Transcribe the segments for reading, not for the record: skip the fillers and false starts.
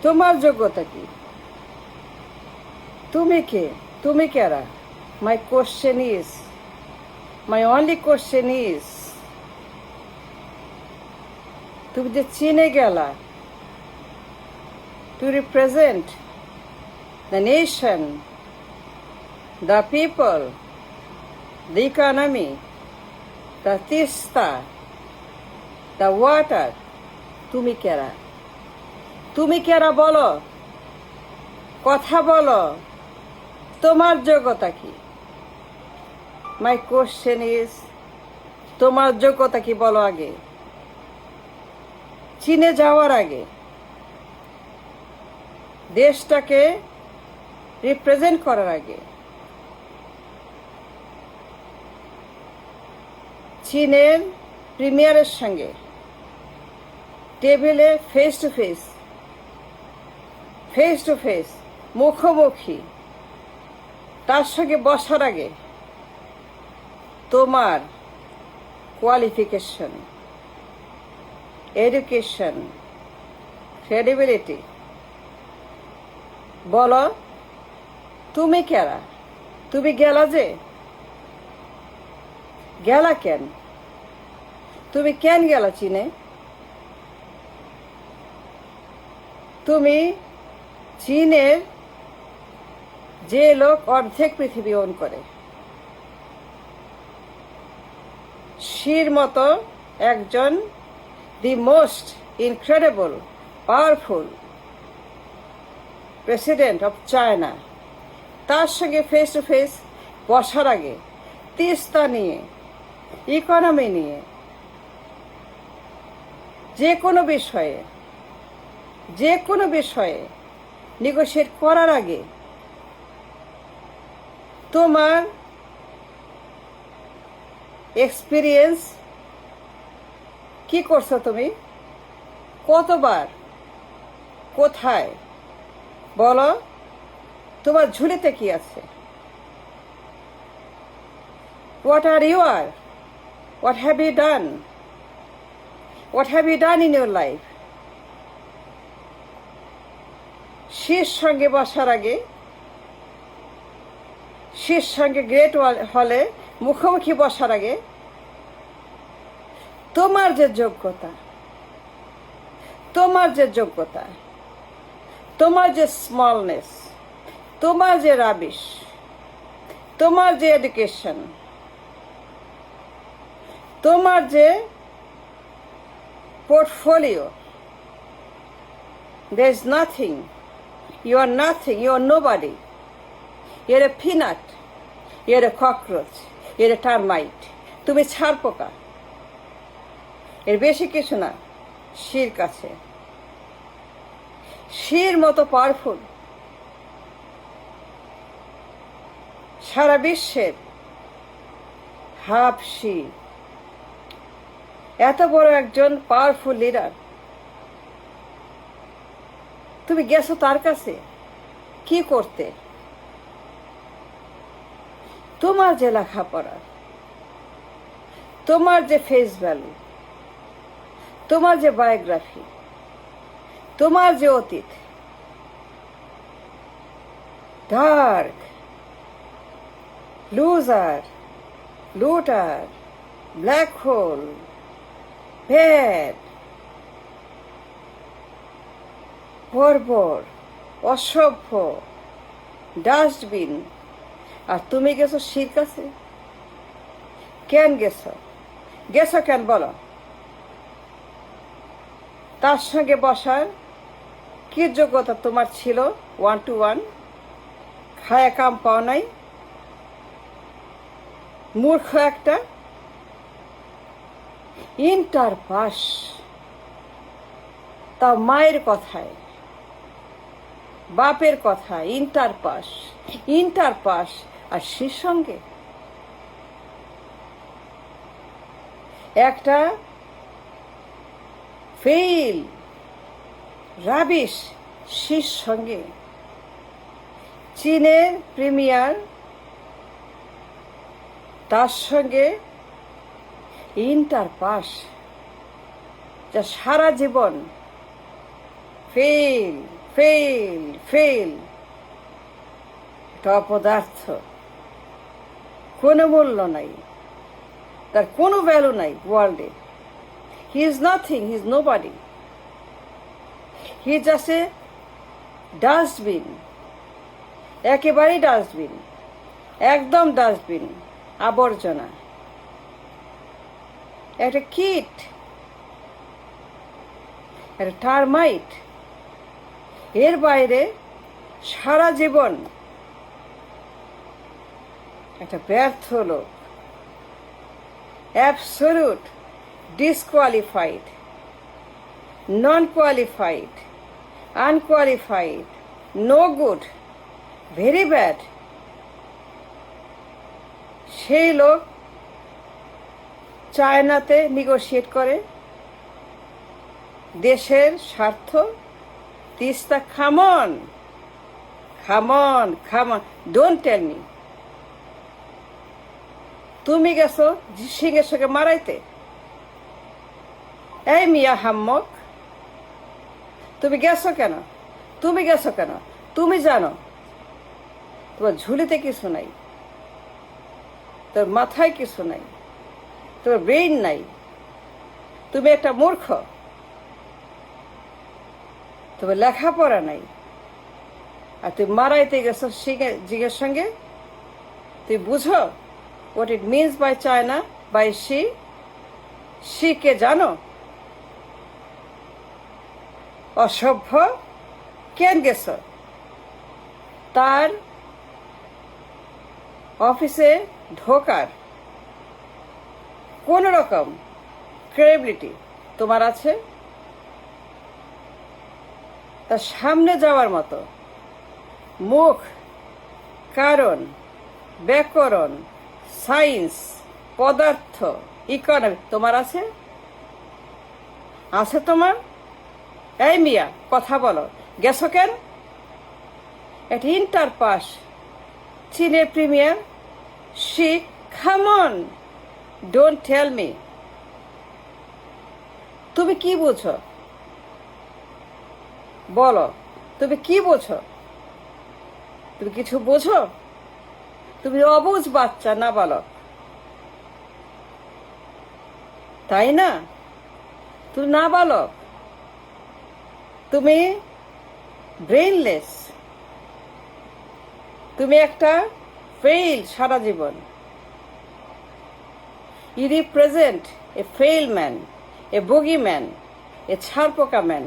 তোমার যোগ্যতা কি? তুমি কে? তুমি কারা? মাই question is, my only question is, তুমি যে চীনে গেলা to represent the nation, the people, the economy, the tista, the water. তুমি কেরা? তুমি কেরা বলো, কথা বলো, তোমার যোগ্যতা কি? মাই কোশ্চেন ইজ, তোমার যোগ্যতা কি বলো আগে। চীনে যাওয়ার আগে দেশটাকে রিপ্রেজেন্ট করার আগে চীনের প্রিমিয়ারের সঙ্গে টেবিলে ফেস টু ফেস মুখোমুখি তার সঙ্গে বসার আগে তোমার কোয়ালিফিকেশন, এডুকেশন, ক্রেডিবিলিটি বলো। তুমি কেরা? তুমি গেলা যে, গেলা কেন? তুমি কেন গেলা চীনে? তুমি চীনের যে লোক অর্ধেক পৃথিবী ওন করে, শির মতো একজন the most incredible powerful president of China, তার সঙ্গে ফেস টু ফেস বসার আগে তিস্তা নিয়ে, ইকোনমি নিয়ে, যে কোনো বিষয়ে নেগোশিয়েট করার আগে তোমার এক্সপিরিয়েন্স কি করছো তুমি? কতবার? কোথায়? বলো। তোমার ঝুলিতে কি আছে? What are you are? What have you done? What have you done in your life? শীর সঙ্গে বসার আগে, শীর সঙ্গে গ্রেট হলে মুখোমুখি বসার আগে তোমার যে যোগ্যতা, তোমার যে স্মলনেস, তোমার যে রাবিশ, তোমার যে এডুকেশন, তোমার যে portfolio, there is nothing, you are nothing, you are nobody, you are a peanut, you are a cockroach, you are a termite, তুমি ছাড় পোকা, এর বেশি কিছু না। শির কাছে, শির মতো পাওয়ারফুল সারা বিশ্বের হাফ শির, এত বড় একজন পাওয়ারফুল লিডার, তুমি গেছো তার কাছে কি করতে? তোমার যে লেখাপড়া, তোমার যে ফেস ভ্যালু, তোমার যে বায়োগ্রাফি, তোমার যে অতীত, dark, loser, looter, black hole, bad, বর্বর, অসভ্য, ডাস্টবিন, আর তুমি গেছো শির কাছে। কেন গেছো? কেন বলো? তার সঙ্গে বসার কি যোগ্যতা তোমার ছিল? 1 to 1 খায়া কাম পাও নাই, মূর্খ একটা। ইন্টার পাস, তা মায়ের কথায়, বাপের কথা, ইন্টার পাস, আর শির সঙ্গে একটা ফেল রাবিশ শির সঙ্গে চীনের প্রিমিয়ার, তার সঙ্গে ইন্টার পাস, যা সারা জীবন ফেল ফেল ফেল, এটা অপদার্থ, কোনো মূল্য নাই, তার কোনো ভ্যালু নাই ওয়ার্ল্ডে। He is nothing, he is nobody, he is just a dustbin, একেবারেই ডাস্টবিন, একদম ডাস্টবিন, আবর্জনা, একটা কীট, একটা টার্মাইট। এর বাইরে সারা জীবন একটা ব্যর্থ লোক, absolute disqualified, non qualified, unqualified, no good, very bad. সেই লোক চায়নাতে নেগোশিয়েট করে দেশের স্বার্থ। তিস্তা, খামন খামন খামন, ডোন্ট টেল মি তুমি গেছো সিংহের সঙ্গে মারাইতে। এই মিয়া হাম্মক, তুমি গেছো কেন? তুমি গেছো কেন? তুমি জানো তোমার ঝুলিতে কিছু নাই, তোর মাথায় কিছু নাই, তোর ব্রেইন নাই, তুমি একটা মূর্খ, তোমার লেখাপড়া নাই, আর তুই মারাইতে গেছো জিগের সঙ্গে। তুই বুঝো what it means by China, by Xi কে জানো? অসভ্য। কেন গেছ? তার অফিসে ঢোকার কোন রকম ক্রেডিবিলিটি তোমার আছে? তার সামনে যাওয়ার মতো মুখ, কারণ, ব্যাকরণ, সায়েন্স, পদার্থ, ইকোনমি তোমার আছে? আছে তোমার? এই মিয়া, কথা বলো, গেছো কেন? একটা ইন্টার পাস চীনের premier, Xi, come on, don't tell me তুমি কি বুঝো? বলো, তুমি কি বোঝো? তুমি কিছু বোঝো? তুমি অবুঝ বাচ্চা, না বালক, তাই না? তুমি না বালক, তুমি ব্রেইনলেস, তুমি একটা ফেইল সারা জীবন। You represent a fail man, a bogey man, এ ছারপোকা ম্যান।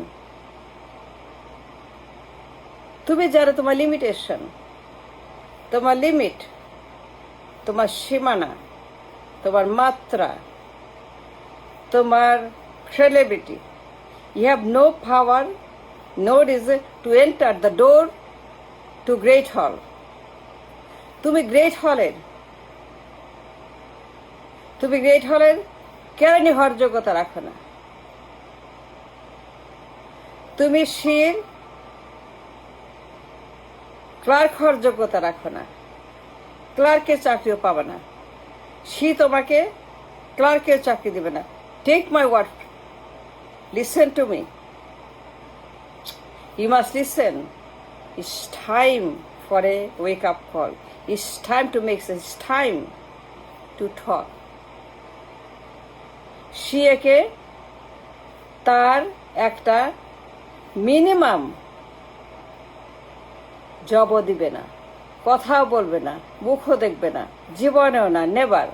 তুমি জানো তোমার লিমিটেশন, তোমার লিমিট, তোমার সীমানা, তোমার মাত্রা, তোমার credibility. You have no power, no reason to enter the door to Great Hall. তুমি গ্রেট হলের কেরানি হওয়ার যোগ্যতা রাখো না। তুমি শির ক্লার্ক হওয়ার যোগ্যতা রাখো না। ক্লার্কের চাকরিও পাবে না। সে তোমাকে ক্লার্কের চাকরি দেবে না। Take my word, listen to me. You must listen. It's time for a wake-up call. It's time to make sense. It's time to talk. শিয়াকে তার একটা মিনিমাম জবও দিবে না, কথাও বলবে না, মুখও দেখবে না, জীবনেও না, নেভার।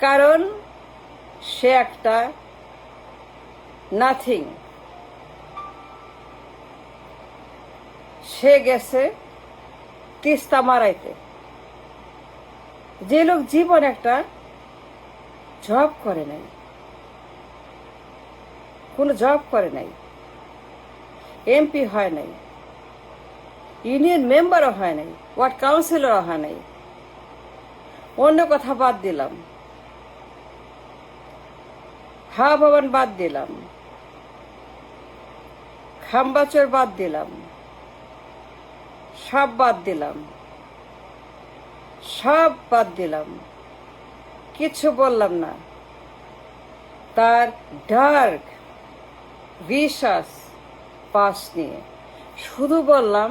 কারণ সে একটা নাথিং। সে গেছে তিস্তা মারাইতে। যে লোক জীবন একটা জব করে নাই, কোনো জব করে নাই, এমপি হয় নাই, ইউনিয়ন মেম্বারও হয় নাই, ওয়ার্ড কাউন্সিলরও হয় নাই, অন্য কথা বাদ দিলাম, হাওয়া ভবন বাদ দিলাম, খাম্বাচর বাদ দিলাম, সব বাদ দিলাম, সব বাদ দিলাম, কিছু বললাম না। তার ডার্ক ভিশাস পাস নিয়ে শুধু বললাম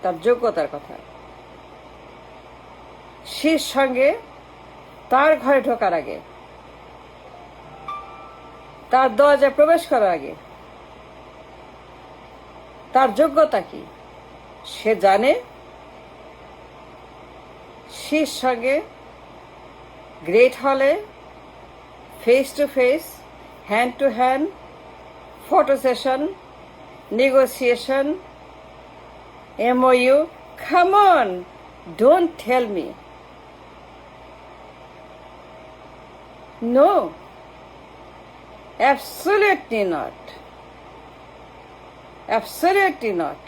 তার যোগ্যতার কথা। শির সঙ্গে তার ঘরে ঢোকার আগে, তার দরজায় প্রবেশ করার আগে তার যোগ্যতা কি সে জানে। শির সঙ্গে গ্রেট হলে face to face, hand to hand, photo session, negotiation, MOU. Come on, don't tell me. No, absolutely not. Absolutely not.